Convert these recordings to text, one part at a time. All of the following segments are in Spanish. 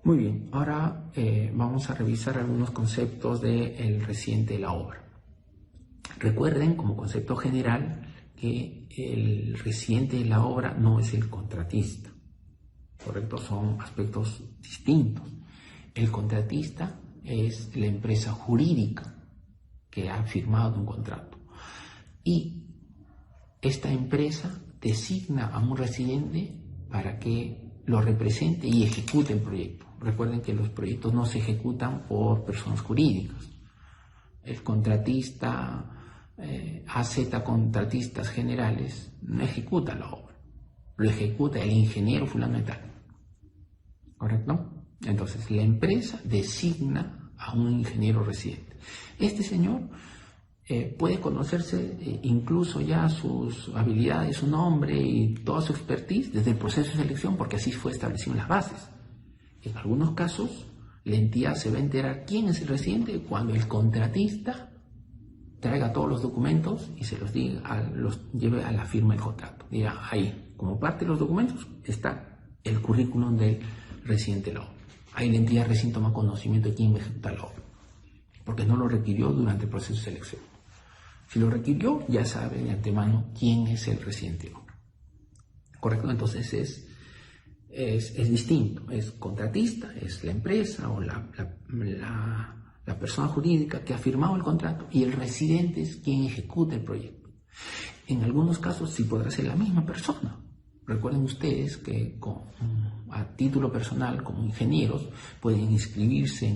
Muy bien, ahora vamos a revisar algunos conceptos del residente de la obra. Recuerden como concepto general que el residente de la obra no es el contratista, ¿correcto? Son aspectos distintos. El contratista es la empresa jurídica que ha firmado un contrato y esta empresa designa a un residente para que lo represente y ejecute el proyecto. Recuerden que los proyectos no se ejecutan por personas jurídicas. El contratista, AZ Contratistas Generales, no ejecuta la obra, lo ejecuta el ingeniero fulano de tal, ¿correcto? Entonces la empresa designa a un ingeniero residente. Este señor puede conocerse incluso ya sus habilidades, su nombre y toda su expertise desde el proceso de selección, porque así fue establecido en las bases. En algunos casos, la entidad se va a enterar quién es el residente cuando el contratista traiga todos los documentos y se los diga, los lleve a la firma del contrato. Diga, ahí, como parte de los documentos, está el currículum del residente de la obra. Ahí la entidad recién toma conocimiento de quién va a ejecutar la obra, porque no lo requirió durante el proceso de selección. Si lo requirió, ya sabe de antemano quién es el residente de la obra. ¿Correcto? Entonces es distinto. Es contratista, es la empresa o la persona jurídica que ha firmado el contrato, y el residente es quien ejecuta el proyecto. En algunos casos sí podrá ser la misma persona. Recuerden ustedes que a título personal, como ingenieros, pueden inscribirse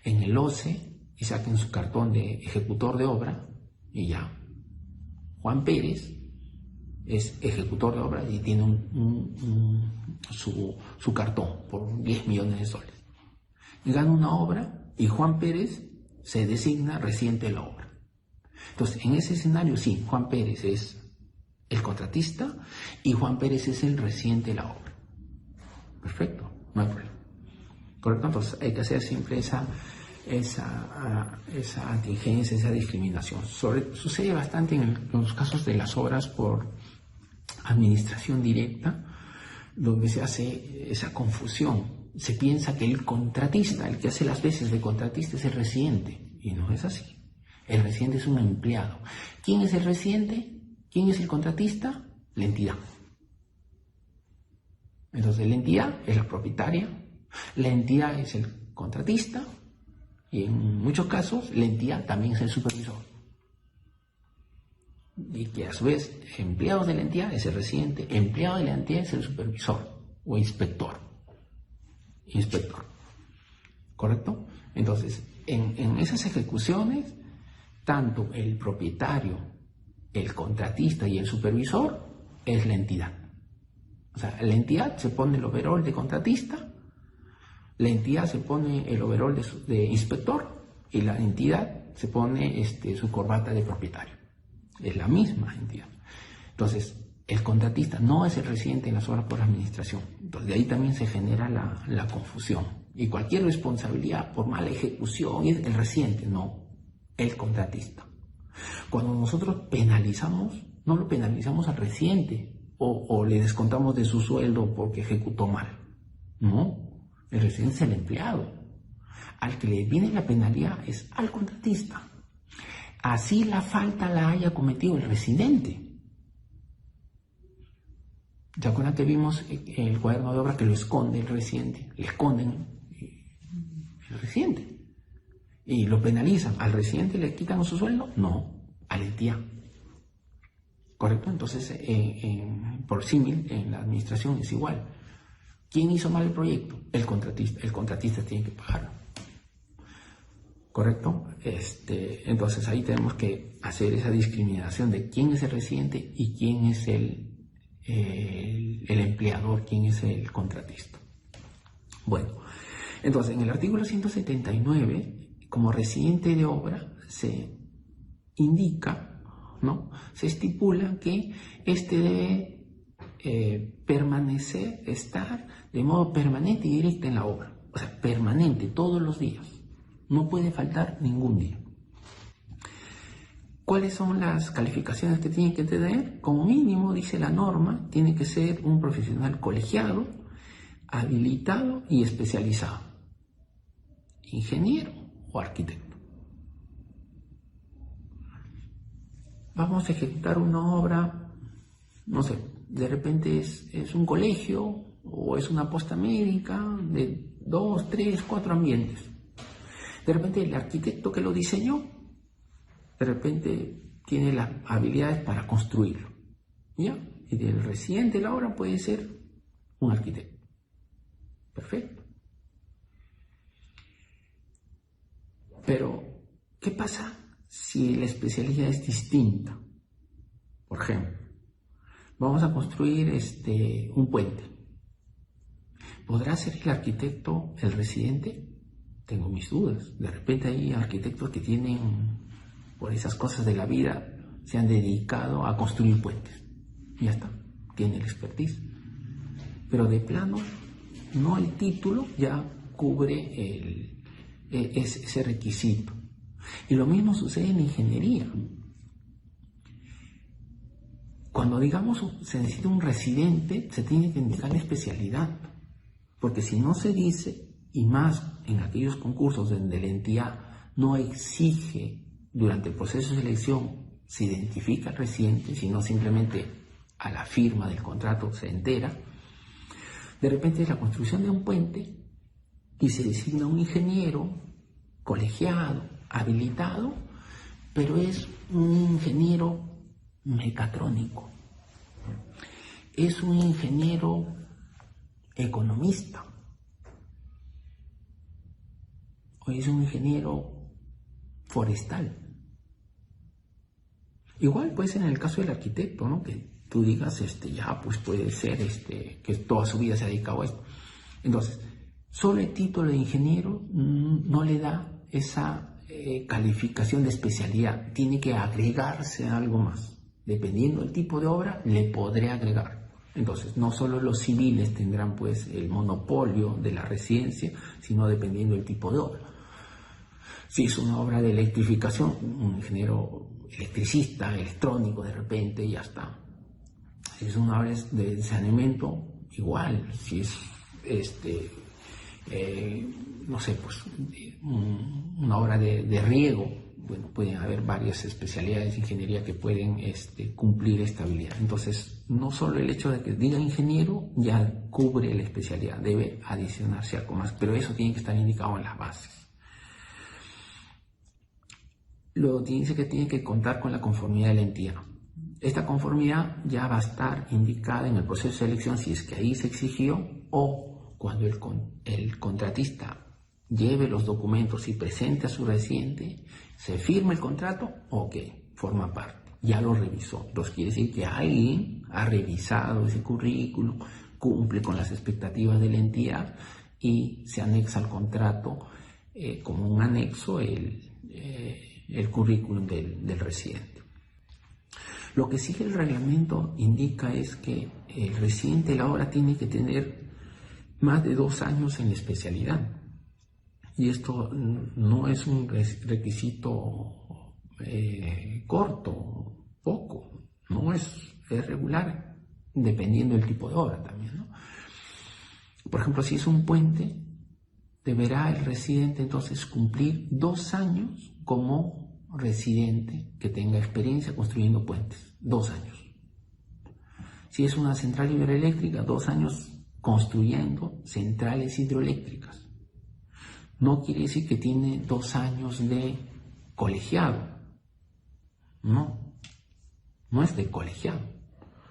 en el OCE y saquen su cartón de ejecutor de obra y ya. Juan Pérez es ejecutor de obra y tiene su cartón por 10 millones de soles. Y gana una obra y Juan Pérez se designa residente de la obra. Entonces, en ese escenario, sí, Juan Pérez es el contratista y Juan Pérez es el residente de la obra. Perfecto, no hay problema. ¿Correcto? Entonces, hay que hacer siempre esa contingencia, esa discriminación. Sucede bastante en los casos de las obras por administración directa, donde se hace esa confusión. Se piensa que el contratista, el que hace las veces de contratista, es el residente, y no es así. El residente es un empleado. ¿Quién es el residente? ¿Quién es el contratista? La entidad. Entonces la entidad es la propietaria, la entidad es el contratista y en muchos casos la entidad también es el supervisor. Y que a su vez empleado de la entidad es el residente, empleado de la entidad es el supervisor o inspector. ¿Correcto? Entonces, en esas ejecuciones, tanto el propietario, el contratista y el supervisor es la entidad. O sea, la entidad se pone el overol de contratista, la entidad se pone el overol de inspector y la entidad se pone su corbata de propietario. Es la misma entidad. Entonces, el contratista no es el residente en las obras por administración. Entonces, de ahí también se genera la confusión. Y cualquier responsabilidad por mala ejecución es el residente, no el contratista. Cuando nosotros penalizamos, no lo penalizamos al residente o le descontamos de su sueldo porque ejecutó mal. No, el residente es el empleado. Al que le viene la penalidad es al contratista. Así la falta la haya cometido el residente. ¿Se acuerdan que vimos el cuaderno de obra que lo esconde el residente? Le esconden el residente. ¿Y lo penalizan? ¿Al residente le quitan su sueldo? No, a la entidad. ¿Correcto? Entonces, por símil, en la administración es igual. ¿Quién hizo mal el proyecto? El contratista. El contratista tiene que pagarlo. ¿Correcto? Entonces ahí tenemos que hacer esa discriminación de quién es el residente y quién es el empleador, quién es el contratista. Bueno, entonces en el artículo 179, como residente de obra, se indica, ¿no? Se estipula que debe permanecer, estar de modo permanente y directo en la obra. O sea, permanente, todos los días. No puede faltar ningún día. ¿Cuáles son las calificaciones que tiene que tener? Como mínimo, dice la norma, tiene que ser un profesional colegiado, habilitado y especializado, ingeniero o arquitecto. Vamos a ejecutar una obra, no sé, de repente es un colegio o es una posta médica de 2, 3, 4 ambientes. De repente el arquitecto que lo diseñó, de repente tiene las habilidades para construirlo, ¿ya? Y el residente de la obra puede ser un arquitecto. Perfecto. Pero, ¿qué pasa si la especialidad es distinta? Por ejemplo, vamos a construir un puente. ¿Podrá ser el arquitecto el residente? Tengo mis dudas. De repente hay arquitectos que tienen, por esas cosas de la vida, se han dedicado a construir puentes. Ya está, tiene el expertise. Pero de plano, no el título ya cubre ese requisito. Y lo mismo sucede en ingeniería. Cuando digamos se necesita un residente, se tiene que indicar la especialidad. Porque si no se dice, y más en aquellos concursos donde la entidad no exige durante el proceso de selección, se identifica al residente, sino simplemente a la firma del contrato se entera, de repente es la construcción de un puente y se designa un ingeniero colegiado, habilitado, pero es un ingeniero mecatrónico, es un ingeniero economista, o es un ingeniero forestal. Igual puede ser en el caso del arquitecto, ¿no? Que tú digas, ya, pues puede ser que toda su vida se ha dedicado a esto. Entonces, solo el título de ingeniero no le da esa calificación de especialidad. Tiene que agregarse algo más. Dependiendo del tipo de obra, le podré agregar. Entonces, no solo los civiles tendrán pues el monopolio de la residencia, sino dependiendo del tipo de obra. Si es una obra de electrificación, un ingeniero electricista, electrónico, de repente, ya está. Si es una obra de saneamiento, igual. Si es, no sé, pues una obra de riego, bueno, pueden haber varias especialidades de ingeniería que pueden cumplir esta habilidad. Entonces, no solo el hecho de que diga ingeniero ya cubre la especialidad, debe adicionarse algo más, pero eso tiene que estar indicado en las bases. Luego dice que tiene que contar con la conformidad de la entidad. Esta conformidad ya va a estar indicada en el proceso de selección si es que ahí se exigió, o cuando el contratista lleve los documentos y presente a su residente, se firma el contrato, ok, forma parte, ya lo revisó. Entonces quiere decir que alguien ha revisado ese currículum, cumple con las expectativas de la entidad y se anexa al contrato como un anexo el currículum del residente. Lo que sigue el reglamento indica es que el residente de la obra tiene que tener más de 2 años en la especialidad. Y esto no es un requisito corto, poco, no es regular, dependiendo del tipo de obra también, ¿no? Por ejemplo, si es un puente, deberá el residente entonces cumplir 2 años como residente que tenga experiencia construyendo puentes, 2 años. Si es una central hidroeléctrica, 2 años construyendo centrales hidroeléctricas. No quiere decir que tiene 2 años de colegiado, no es de colegiado,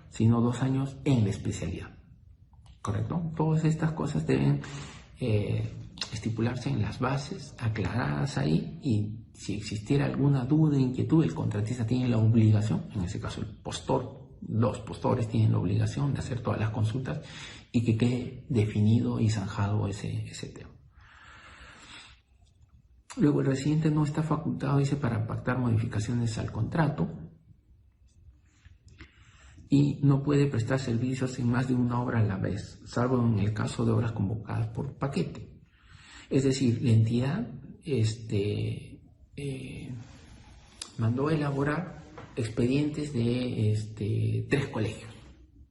sino 2 años en la especialidad, ¿correcto? Todas estas cosas deben estipularse en las bases, aclaradas ahí, y si existiera alguna duda, inquietud, el contratista tiene la obligación, en ese caso el postor, los postores tienen la obligación de hacer todas las consultas y que quede definido y zanjado ese tema. Luego el residente no está facultado, dice, para pactar modificaciones al contrato y no puede prestar servicios en más de una obra a la vez, salvo en el caso de obras convocadas por paquete. Es decir, la entidad mandó elaborar expedientes de 3 colegios,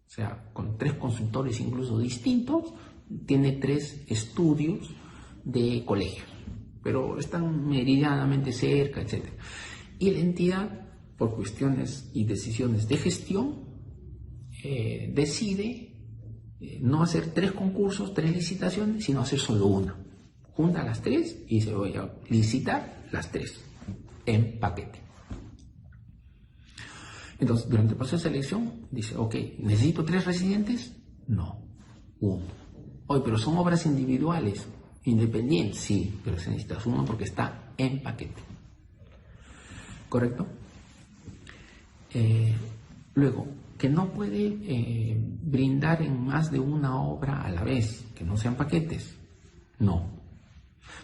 o sea, con 3 consultores incluso distintos, tiene 3 estudios de colegios, pero están meridianamente cerca, etc. Y la entidad, por cuestiones y decisiones de gestión, decide no hacer 3 concursos, 3 licitaciones, sino hacer solo una. Junta las 3 y se voy a licitar las 3 en paquete. Entonces, durante el proceso de selección, dice, ok, ¿necesito 3 residentes? No, 1. Oye, pero son obras individuales, independientes, sí, pero se necesita 1 porque está en paquete. ¿Correcto? Luego, que no puede brindar en más de una obra a la vez, que no sean paquetes. No.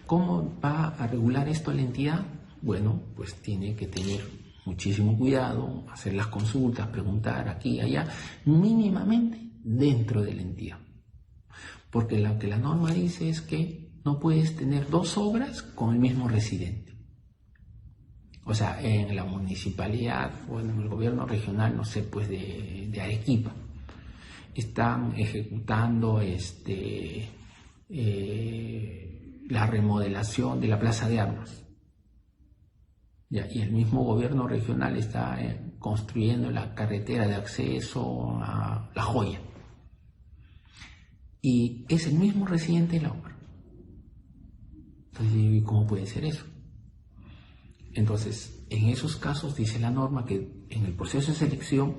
¿Cómo va a regular esto la entidad? Bueno, pues tiene que tener muchísimo cuidado, hacer las consultas, preguntar aquí y allá, mínimamente dentro de la entidad. Porque lo que la norma dice es que no puedes tener 2 obras con el mismo residente. O sea, en la municipalidad o en el gobierno regional, no sé, pues de Arequipa, están ejecutando la remodelación de la Plaza de Armas. Y el mismo gobierno regional está construyendo la carretera de acceso a La Joya. Y es el mismo residente de la obra. Entonces, ¿cómo puede ser eso? Entonces, en esos casos dice la norma que en el proceso de selección,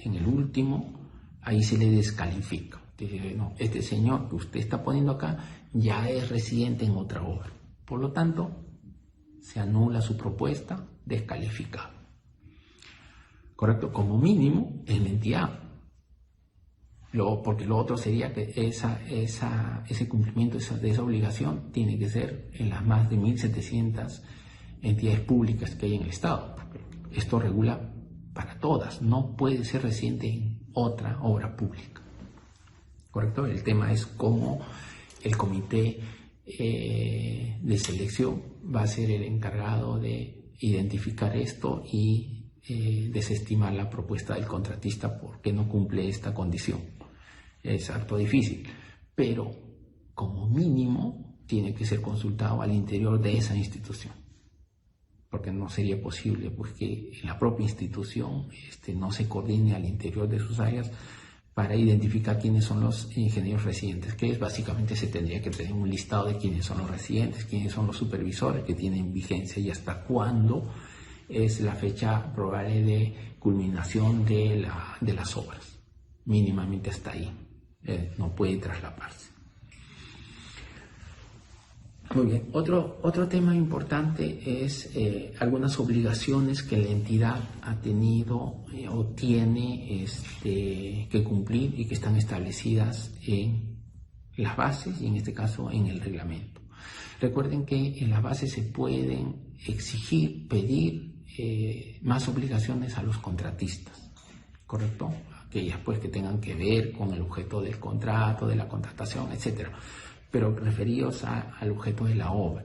en el último, ahí se le descalifica. Dice, no, este señor que usted está poniendo acá ya es residente en otra obra. Por lo tanto, se anula su propuesta, descalificada. ¿Correcto? Como mínimo en la entidad. Porque lo otro sería que ese cumplimiento de esa obligación tiene que ser en las más de 1.700 entidades públicas que hay en el Estado. Esto regula para todas, no puede ser residente en otra obra pública. ¿Correcto? El tema es cómo el comité de selección va a ser el encargado de identificar esto y desestimar la propuesta del contratista porque no cumple esta condición. Es harto difícil, pero como mínimo tiene que ser consultado al interior de esa institución, porque no sería posible pues, que en la propia institución no se coordine al interior de sus áreas para identificar quiénes son los ingenieros residentes, que es básicamente se tendría que tener un listado de quiénes son los residentes, quiénes son los supervisores que tienen vigencia y hasta cuándo es la fecha probable de culminación de las obras. Mínimamente hasta ahí, no puede traslaparse. Muy bien, otro tema importante es algunas obligaciones que la entidad ha tenido o tiene que cumplir y que están establecidas en las bases y en este caso en el reglamento. Recuerden que en las bases se pueden exigir, pedir más obligaciones a los contratistas, ¿correcto? Aquellas pues que tengan que ver con el objeto del contrato, de la contratación, etcétera, pero referidos al objeto de la obra.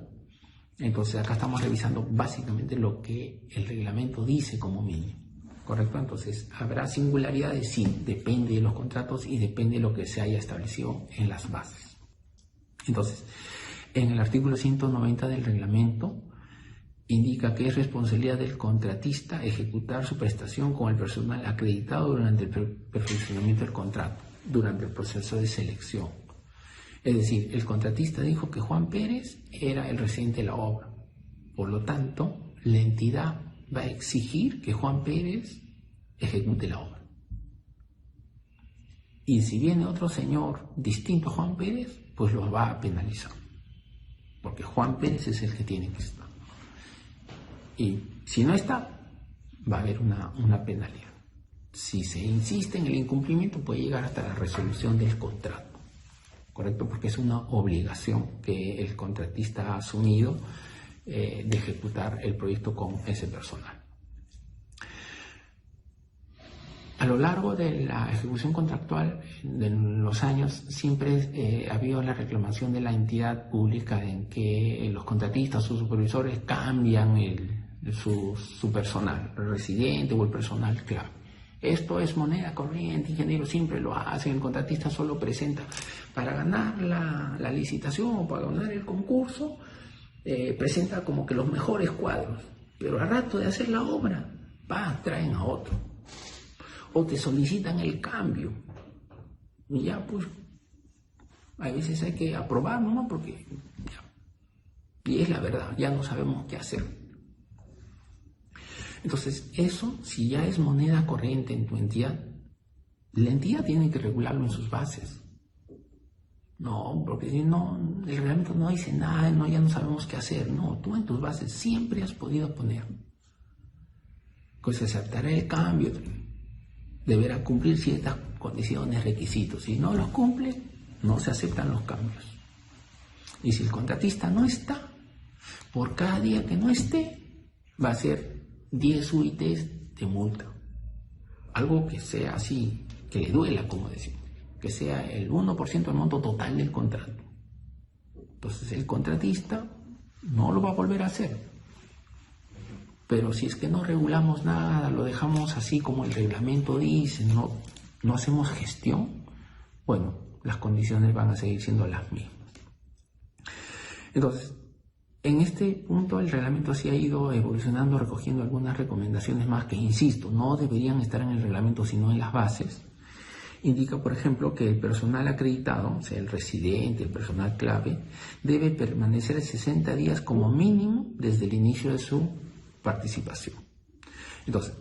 Entonces acá estamos revisando básicamente lo que el reglamento dice como mínimo, ¿correcto? Entonces habrá singularidades, sí, depende de los contratos y depende de lo que se haya establecido en las bases. Entonces, en el artículo 190 del reglamento indica que es responsabilidad del contratista ejecutar su prestación con el personal acreditado durante el perfeccionamiento del contrato, durante el proceso de selección. Es decir, el contratista dijo que Juan Pérez era el residente de la obra. Por lo tanto, la entidad va a exigir que Juan Pérez ejecute la obra. Y si viene otro señor distinto a Juan Pérez, pues lo va a penalizar. Porque Juan Pérez es el que tiene que estar. Y si no está, va a haber una penalidad. Si se insiste en el incumplimiento, puede llegar hasta la resolución del contrato. ¿Correcto? Porque es una obligación que el contratista ha asumido de ejecutar el proyecto con ese personal. A lo largo de la ejecución contractual de los años siempre ha habido la reclamación de la entidad pública en que los contratistas o supervisores cambian su personal, el residente o el personal clave. Esto es moneda corriente, ingeniero, siempre lo hacen, el contratista solo presenta para ganar la licitación o para ganar el concurso, presenta como que los mejores cuadros, pero al rato de hacer la obra, traen a otro, o te solicitan el cambio, y ya pues, a veces hay que aprobar, ¿no? Porque ya, y es la verdad, ya no sabemos qué hacer. Entonces, eso, si ya es moneda corriente en tu entidad, la entidad tiene que regularlo en sus bases. No, porque si no, el reglamento no dice nada, no, ya no sabemos qué hacer. No, tú en tus bases siempre has podido poner que se aceptará el cambio, deberá cumplir ciertas condiciones, requisitos. Si no los cumple, no se aceptan los cambios. Y si el contratista no está, por cada día que no esté, va a ser 10 UITs de multa. Algo que sea así, que le duela, como decimos, que sea el 1% del monto total del contrato. Entonces el contratista no lo va a volver a hacer. Pero si es que no regulamos nada, lo dejamos así como el reglamento dice, no hacemos gestión, bueno, las condiciones van a seguir siendo las mismas. Entonces, en este punto el reglamento sí ha ido evolucionando, recogiendo algunas recomendaciones más que, insisto, no deberían estar en el reglamento sino en las bases. Indica, por ejemplo, que el personal acreditado, o sea, el residente, el personal clave, debe permanecer 60 días como mínimo desde el inicio de su participación. Entonces,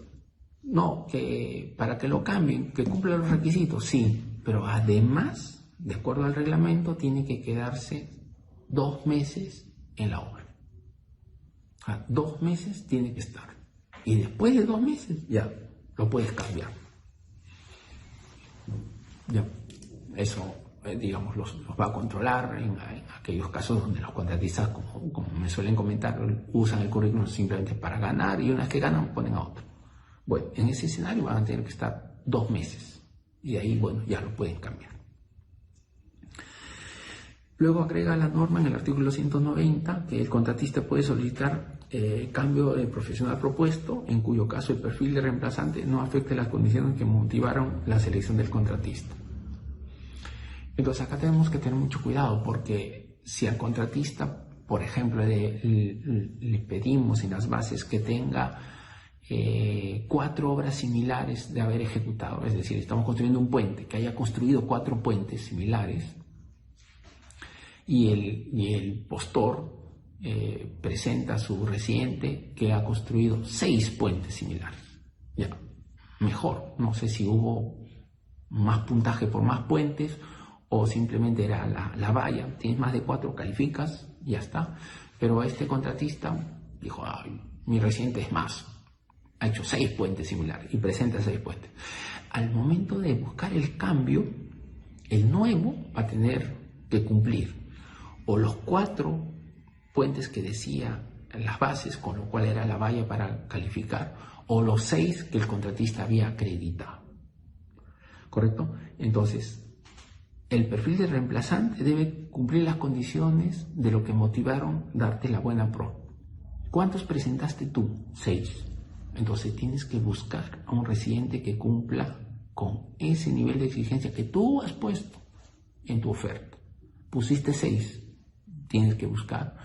no, que para que lo cambien, que cumpla los requisitos, sí, pero además, de acuerdo al reglamento, tiene que quedarse 2 meses en la obra. 2 meses tiene que estar. Y después de 2 meses ya lo puedes cambiar. Ya. Eso, digamos, los va a controlar en aquellos casos donde los contratistas, como me suelen comentar, usan el currículum simplemente para ganar y una vez que ganan ponen a otro. Bueno, en ese escenario van a tener que estar 2 meses. Y de ahí, bueno, ya lo pueden cambiar. Luego agrega la norma en el artículo 190 que el contratista puede solicitar cambio de profesional propuesto, en cuyo caso el perfil de reemplazante no afecte las condiciones que motivaron la selección del contratista. Entonces acá tenemos que tener mucho cuidado, porque si al contratista, por ejemplo, le pedimos en las bases que tenga 4 obras similares de haber ejecutado, es decir, estamos construyendo un puente, que haya construido 4 puentes similares, y el postor presenta a su residente que ha construido 6 puentes similares. Ya, mejor, no sé si hubo más puntaje por más puentes o simplemente era la valla, tienes más de 4, calificas, ya está. Pero este contratista dijo, mi residente es más, ha hecho 6 puentes similares y presenta 6 puentes. Al momento de buscar el cambio, el nuevo va a tener que cumplir o los 4 puentes que decía en las bases, con lo cual era la valla para calificar, o los 6 que el contratista había acreditado. ¿Correcto? Entonces, el perfil de reemplazante debe cumplir las condiciones de lo que motivaron darte la buena pro. ¿Cuántos presentaste tú? 6. Entonces tienes que buscar a un residente que cumpla con ese nivel de exigencia que tú has puesto en tu oferta. Pusiste 6. Tienes que buscar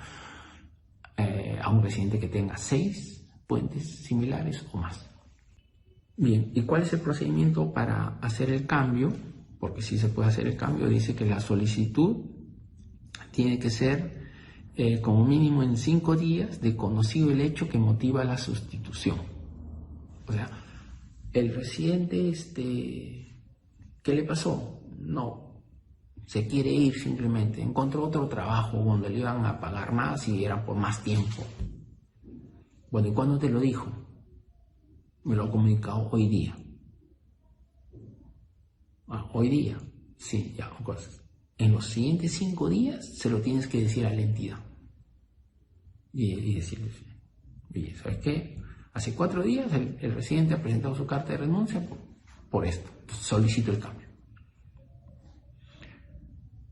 a un residente que tenga 6 puentes similares o más. Bien, ¿y cuál es el procedimiento para hacer el cambio? Porque sí se puede hacer el cambio. Dice que la solicitud tiene que ser como mínimo en 5 días de conocido el hecho que motiva la sustitución. O sea, el residente, ¿qué le pasó? No, se quiere ir simplemente, encontró otro trabajo donde le iban a pagar más y era por más tiempo. Bueno, ¿y cuándo te lo dijo? Me lo ha comunicado hoy día. Hoy día, sí, ya, cosas. En los siguientes 5 días se lo tienes que decir a la entidad. Y decirle, oye, ¿sabes qué? Hace 4 días el residente ha presentado su carta de renuncia por esto. Entonces, solicito el cambio.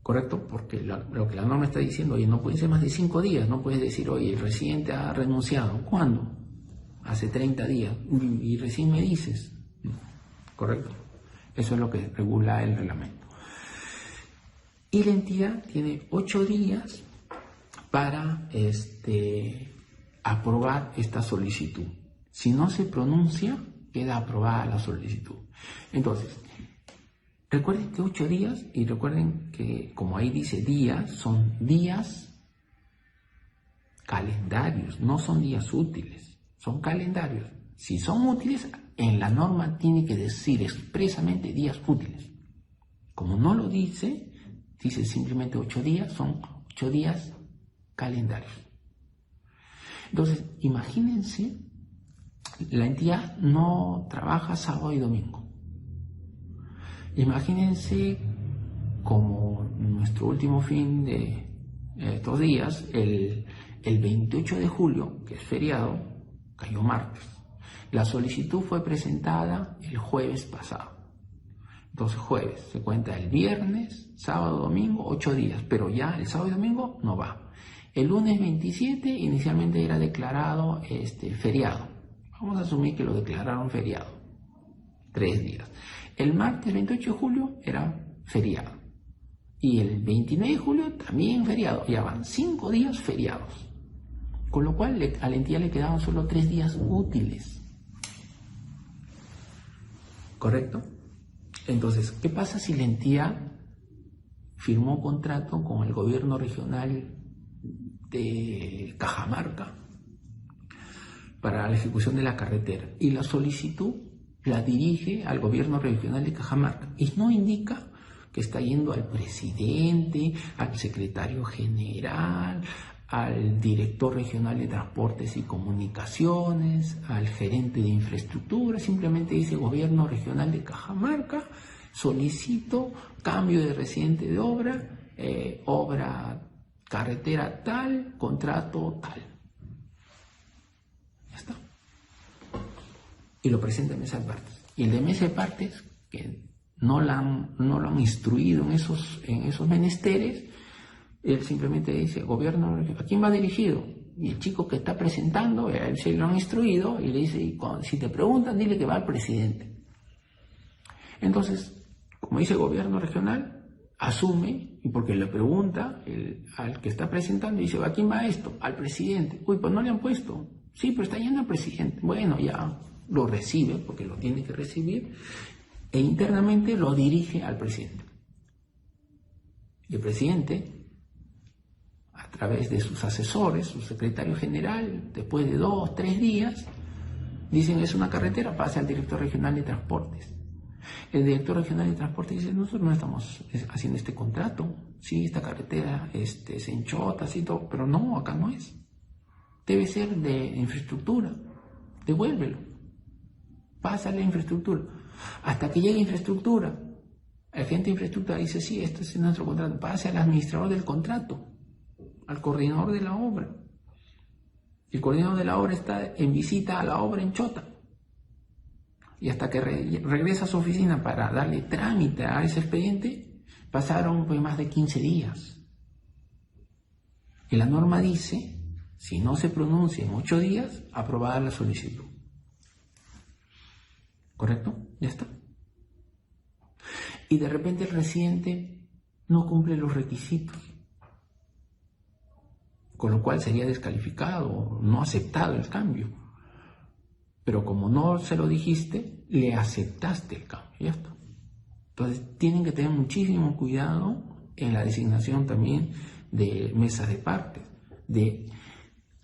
¿Correcto? Porque lo que la norma está diciendo, oye, no pueden ser más de 5 días, no puedes decir, oye, el residente ha renunciado. ¿Cuándo? Hace 30 días. Y recién me dices. ¿correcto? Eso es lo que regula el reglamento. Y la entidad tiene 8 días para aprobar esta solicitud. Si no se pronuncia, queda aprobada la solicitud. Entonces, recuerden que 8 días, y recuerden que como ahí dice días, son días calendarios, no son días útiles, son calendarios. Si son útiles, en la norma tiene que decir expresamente días útiles. Como no lo dice, dice simplemente 8 días, son 8 días calendarios. Entonces, imagínense, la entidad no trabaja sábado y domingo. Imagínense como nuestro último fin de estos días, el 28 de julio, que es feriado, cayó martes. La solicitud fue presentada el jueves pasado. Entonces jueves, se cuenta el viernes, sábado, domingo, 8 días, pero ya el sábado y domingo no va. El lunes 27 inicialmente era declarado feriado. Vamos a asumir que lo declararon feriado, 3 días. El martes 28 de julio era feriado. Y el 29 de julio también feriado. Ya van 5 días feriados. Con lo cual a la entidad le quedaban solo 3 días útiles. ¿Correcto? Entonces, ¿qué pasa si la entidad firmó contrato con el gobierno regional de Cajamarca para la ejecución de la carretera y la solicitud la dirige al gobierno regional de Cajamarca y no indica que está yendo al presidente, al secretario general, al director regional de transportes y comunicaciones, al gerente de infraestructura? Simplemente dice gobierno regional de Cajamarca, solicito cambio de residente de obra carretera tal, contrato tal. Ya está. Y lo presenta en mesa de partes. Y el de mesa de partes, que no lo han instruido en esos menesteres, él simplemente dice, gobierno, ¿a quién va dirigido? Y el chico que está presentando, a él se lo han instruido y le dice, si te preguntan, dile que va al presidente. Entonces, como dice el gobierno regional, asume, y porque le pregunta al que está presentando, dice, ¿a quién va esto? Al presidente. Uy, pues no le han puesto. Sí, pero está yendo al presidente. Bueno, ya lo recibe, porque lo tiene que recibir, e internamente lo dirige al presidente. Y el presidente, a través de sus asesores, su secretario general, después de 2 o 3 días, dicen es una carretera, pasa al director regional de transportes. El director regional de transportes dice, nosotros no estamos haciendo este contrato, sí, esta carretera se enchota, así todo, pero no, acá no es. Debe ser de infraestructura, devuélvelo, pásale a infraestructura. Hasta que llegue infraestructura, el agente de infraestructura dice, sí, este es nuestro contrato, pase al administrador del contrato, al coordinador de la obra. El coordinador de la obra está en visita a la obra en Chota. Y hasta que regresa a su oficina para darle trámite a ese expediente, pasaron pues más de 15 días. Y la norma dice, si no se pronuncia en 8 días, aprobada la solicitud. ¿Correcto? Ya está. Y de repente el residente no cumple los requisitos, con lo cual sería descalificado, no aceptado el cambio. Pero como no se lo dijiste, le aceptaste el cambio, ya está. Entonces tienen que tener muchísimo cuidado en la designación también de mesas de partes, de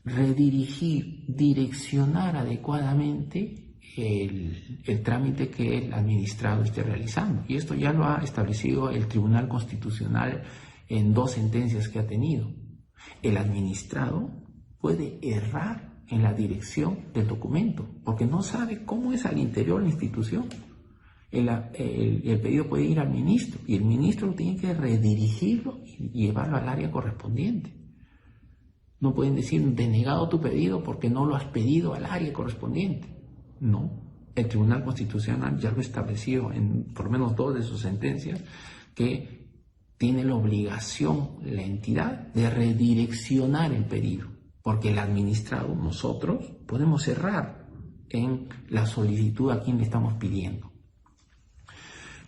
redirigir, direccionar adecuadamente el trámite que el administrado esté realizando. Y esto ya lo ha establecido el Tribunal Constitucional en 2 sentencias que ha tenido. El administrado puede errar en la dirección del documento, porque no sabe cómo es al interior de la institución. El pedido puede ir al ministro, y el ministro tiene que redirigirlo y llevarlo al área correspondiente. No pueden decir, denegado tu pedido porque no lo has pedido al área correspondiente. No, el Tribunal Constitucional ya lo estableció en por lo menos 2 de sus sentencias, que tiene la obligación, la entidad, de redireccionar el pedido. Porque el administrado, nosotros, podemos errar en la solicitud a quien le estamos pidiendo.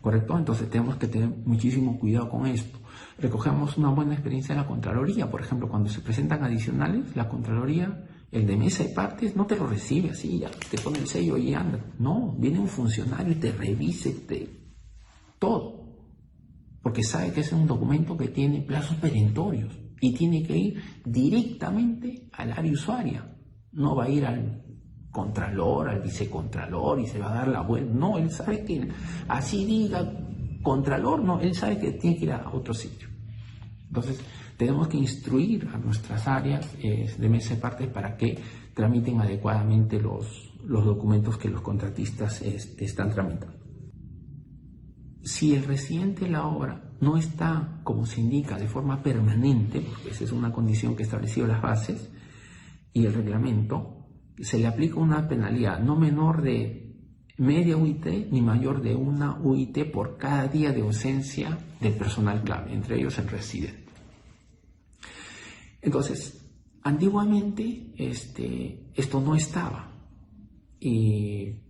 ¿correcto? Entonces tenemos que tener muchísimo cuidado con esto. Recogemos una buena experiencia en la Contraloría, por ejemplo, cuando se presentan adicionales, la Contraloría, el de mesa y partes, no te lo recibe así, ya te pone el sello y anda. No, viene un funcionario y te revise todo, porque sabe que es un documento que tiene plazos perentorios y tiene que ir directamente al área usuaria. No va a ir al contralor, al vicecontralor y se va a dar la vuelta. No, él sabe que así diga contralor, no, él sabe que tiene que ir a otro sitio. Entonces, tenemos que instruir a nuestras áreas de mesa de partes para que tramiten adecuadamente los documentos que los contratistas están tramitando. Si el residente de la obra no está, como se indica, de forma permanente, porque esa es una condición que ha establecido las bases y el reglamento, se le aplica una penalidad no menor de media UIT ni mayor de una UIT por cada día de ausencia del personal clave, entre ellos el residente. Entonces, antiguamente esto no estaba, y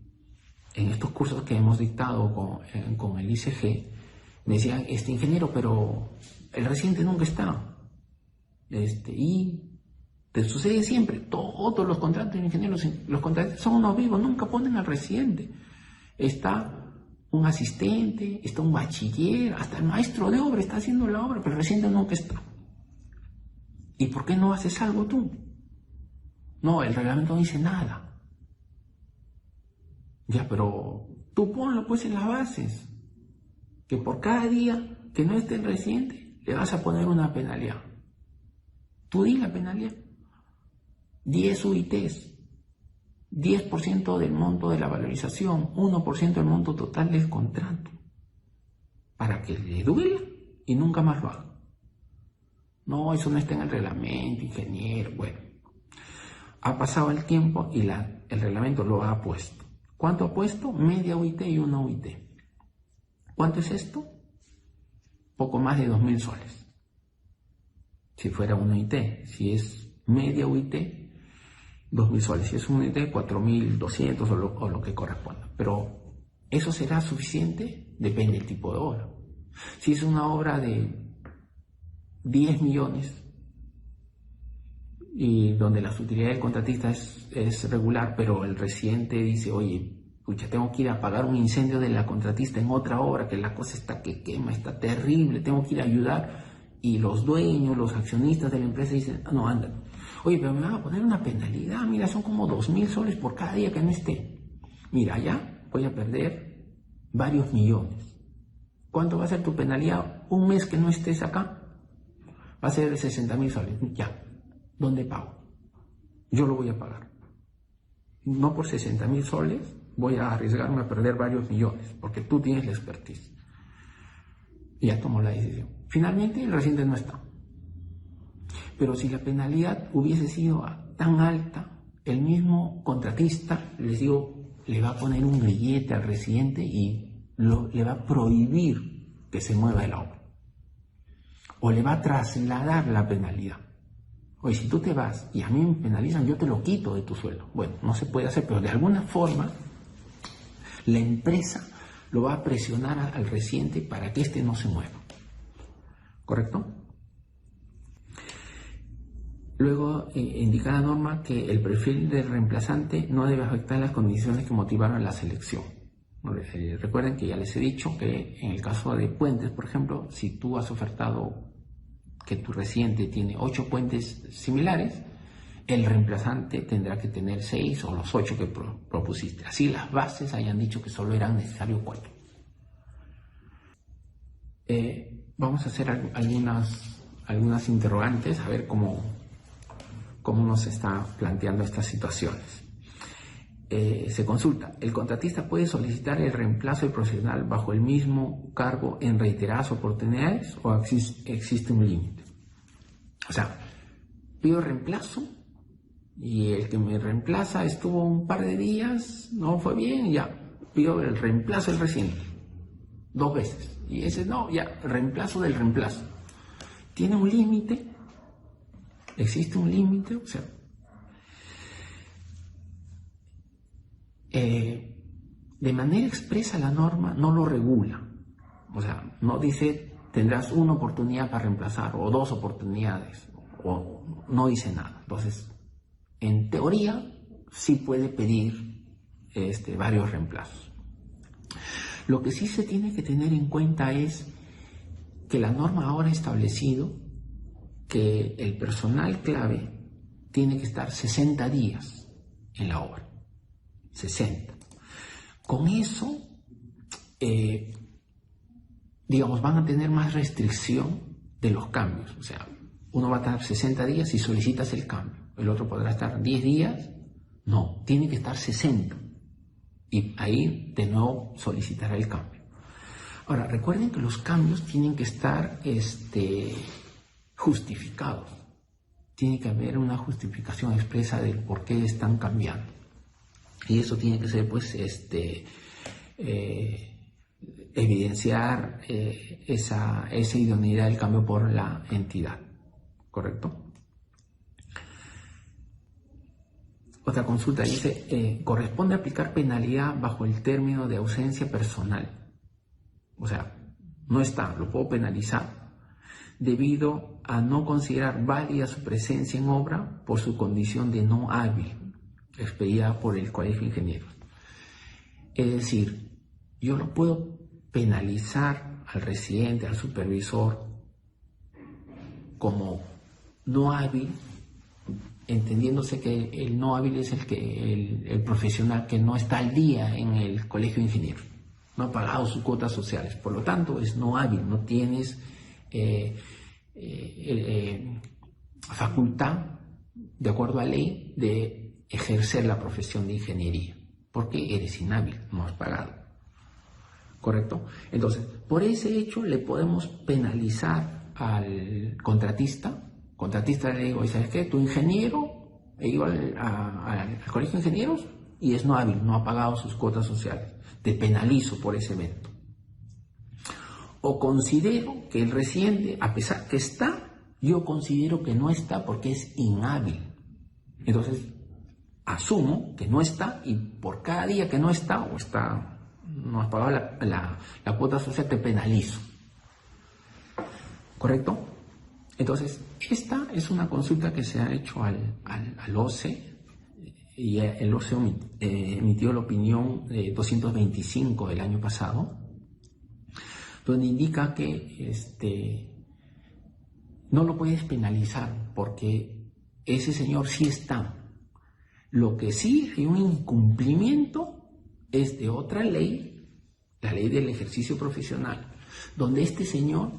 en estos cursos que hemos dictado con el ICG me decían, ingeniero, pero el residente nunca está, y te sucede siempre. Todos los contratos de ingenieros, los contratistas son unos vivos, nunca ponen al residente. Está un asistente, está un bachiller, hasta el maestro de obra está haciendo la obra, pero el residente nunca está. ¿Y por qué no haces algo tú? No, el reglamento no dice nada. Ya, pero tú ponlo pues en las bases, que por cada día que no esté el residente le vas a poner una penalidad. Tú di la penalidad. 10 UITs, 10% del monto de la valorización, 1% del monto total del contrato, para que le duela y nunca más lo haga. No, eso no está en el reglamento, ingeniero. Bueno, ha pasado el tiempo y el reglamento lo ha puesto. ¿Cuánto ha puesto? Media UIT y una UIT. ¿Cuánto es esto? Poco más de 2.000 soles. Si fuera una UIT, si es media UIT, 2.000 soles. Si es una UIT, 4.200 o lo que corresponda. Pero ¿eso será suficiente? Depende del tipo de obra. Si es una obra de 10 millones y donde la utilidad del contratista es regular, pero el residente dice, oye, pucha, tengo que ir a apagar un incendio de la contratista en otra obra, que la cosa está que quema, está terrible, tengo que ir a ayudar, y los dueños, los accionistas de la empresa dicen, no, anda, oye, pero me van a poner una penalidad, mira, son como 2.000 soles por cada día que no esté. Mira, ya voy a perder varios millones. ¿Cuánto va a ser tu penalidad un mes que no estés acá? Va a ser de 60.000 soles. Ya, ¿dónde pago? Yo lo voy a pagar. No por 60.000 soles voy a arriesgarme a perder varios millones, porque tú tienes la expertise. Y ya tomó la decisión. Finalmente el residente no está. Pero si la penalidad hubiese sido tan alta, el mismo contratista, les digo, le va a poner un grillete al residente y le va a prohibir que se mueva de la obra. O le va a trasladar la penalidad. Oye, si tú te vas y a mí me penalizan, yo te lo quito de tu sueldo. Bueno, no se puede hacer, pero de alguna forma la empresa lo va a presionar al residente para que éste no se mueva. ¿Correcto? Luego indica la norma que el perfil del reemplazante no debe afectar las condiciones que motivaron la selección. Recuerden que ya les he dicho que en el caso de puentes, por ejemplo, si tú has ofertado que tu residente tiene 8 puentes similares, el reemplazante tendrá que tener 6 o los 8 que propusiste. Así las bases hayan dicho que solo eran necesarios 4. Vamos a hacer algunas interrogantes, a ver cómo nos está planteando estas situaciones. Se consulta, ¿el contratista puede solicitar el reemplazo del profesional bajo el mismo cargo en reiteradas oportunidades o existe un límite? O sea, pido reemplazo y el que me reemplaza estuvo un par de días, no fue bien, ya pido el reemplazo del residente 2 veces y ese no, ya reemplazo del reemplazo. ¿Tiene un límite? ¿Existe un límite? O sea, de manera expresa la norma no lo regula, O sea, no dice tendrás una oportunidad para reemplazar o 2 oportunidades, o no dice nada. Entonces, en teoría, sí puede pedir varios reemplazos. Lo que sí se tiene que tener en cuenta es que la norma ahora ha establecido que el personal clave tiene que estar 60 días en la obra. 60. Con eso, digamos, van a tener más restricción de los cambios. O sea, uno va a estar 60 días si solicitas el cambio. El otro podrá estar 10 días. No, tiene que estar 60. Y ahí de nuevo solicitará el cambio. Ahora, recuerden que los cambios tienen que estar justificados. Tiene que haber una justificación expresa del por qué están cambiando. Y eso tiene que ser, pues, evidenciar esa idoneidad del cambio por la entidad. ¿Correcto? Otra consulta dice, corresponde aplicar penalidad bajo el término de ausencia personal. O sea, no está, lo puedo penalizar debido a no considerar válida su presencia en obra por su condición de no hábil, expedida por el Colegio de Ingenieros. Es decir, yo lo puedo penalizar al residente, al supervisor, como no hábil, entendiéndose que el no hábil es el profesional que no está al día en el Colegio de Ingenieros, no ha pagado sus cuotas sociales, por lo tanto es no hábil, no tienes facultad, de acuerdo a ley, de ejercer la profesión de ingeniería, porque eres inhábil, no has pagado. ¿Correcto? Entonces, por ese hecho le podemos penalizar al contratista. Contratista le digo, ¿sabes qué? Tu ingeniero iba al Colegio de Ingenieros y es no hábil, no ha pagado sus cuotas sociales. Te penalizo por ese evento. O considero que el residente, a pesar que está, yo considero que no está porque es inhábil. Entonces, asumo que no está y por cada día que no está o está no has pagado la cuota social, te penalizo. ¿Correcto? Entonces, esta es una consulta que se ha hecho al OCE, y el OCE emitió la opinión 225 del año pasado, donde indica que no lo puedes penalizar porque ese señor sí está. Lo que sí hay un incumplimiento es de otra ley, la ley del ejercicio profesional, donde este señor,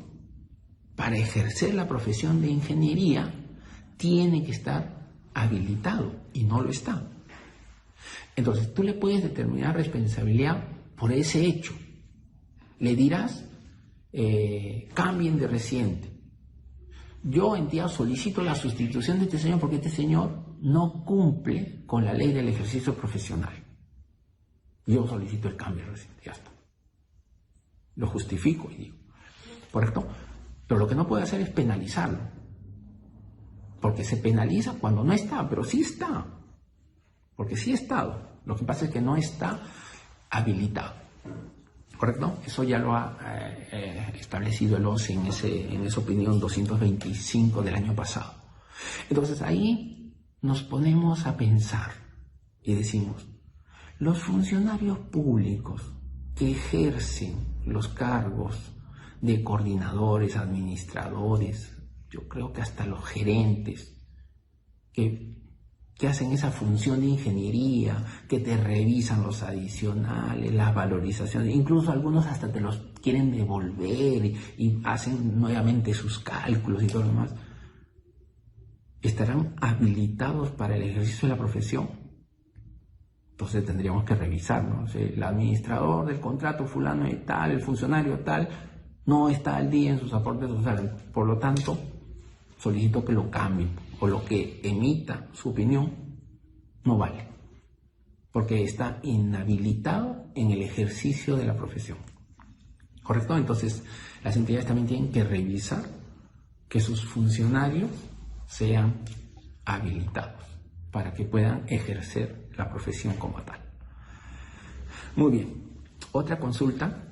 para ejercer la profesión de ingeniería, tiene que estar habilitado y no lo está. Entonces, tú le puedes determinar responsabilidad por ese hecho. Le dirás, cambien de residente. Yo, entidad, solicito la sustitución de este señor porque este señor no cumple con la ley del ejercicio profesional. Yo solicito el cambio de residente, ya está. Lo justifico y digo, ¿correcto? Pero lo que no puede hacer es penalizarlo, porque se penaliza cuando no está, pero sí está, porque sí ha estado. Lo que pasa es que no está habilitado, ¿correcto? Eso ya lo ha establecido el OCE en esa opinión 225 del año pasado. Entonces ahí nos ponemos a pensar y decimos, los funcionarios públicos que ejercen los cargos de coordinadores, administradores, yo creo que hasta los gerentes que hacen esa función de ingeniería, que te revisan los adicionales, las valorizaciones, incluso algunos hasta te los quieren devolver y hacen nuevamente sus cálculos y todo lo demás, ¿estarán habilitados para el ejercicio de la profesión? Entonces tendríamos que revisarlo. El administrador del contrato fulano y tal, el funcionario tal, no está al día en sus aportes sociales. Por lo tanto, solicito que lo cambie o lo que emita su opinión no vale, porque está inhabilitado en el ejercicio de la profesión. ¿Correcto? Entonces, las entidades también tienen que revisar que sus funcionarios sean habilitados para que puedan ejercer la profesión como tal. Muy bien. Otra consulta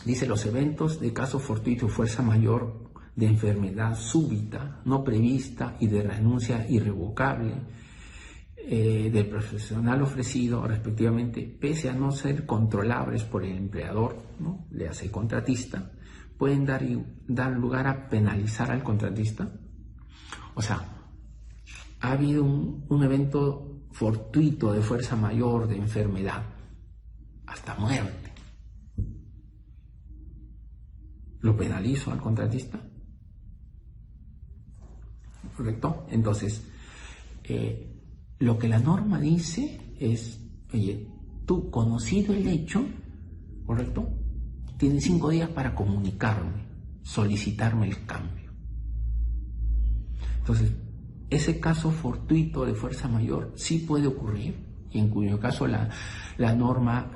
Dice: los eventos de caso fortuito y fuerza mayor de enfermedad súbita, no prevista y de renuncia irrevocable del profesional ofrecido, respectivamente, pese a no ser controlables por el empleador, ¿no?, le hace contratista, pueden dar lugar a penalizar al contratista. O sea, ha habido un evento fortuito de fuerza mayor, de enfermedad, hasta muerte. ¿Lo penalizo al contratista? ¿Correcto? Entonces, lo que la norma dice es: oye, tú, conocido el hecho, ¿correcto?, tienes 5 días para comunicarme, solicitarme el cambio. Entonces, ese caso fortuito de fuerza mayor sí puede ocurrir, y en cuyo caso la norma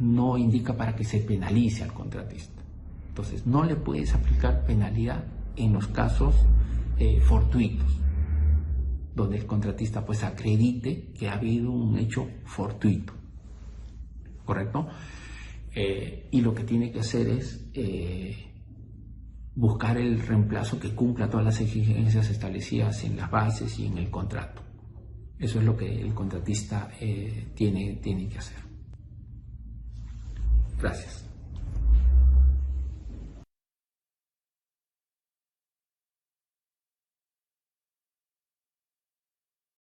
no indica para que se penalice al contratista. Entonces, no le puedes aplicar penalidad en los casos fortuitos, donde el contratista pues acredite que ha habido un hecho fortuito, ¿correcto? Y lo que tiene que hacer es buscar el reemplazo que cumpla todas las exigencias establecidas en las bases y en el contrato. Eso es lo que el contratista tiene que hacer. Gracias.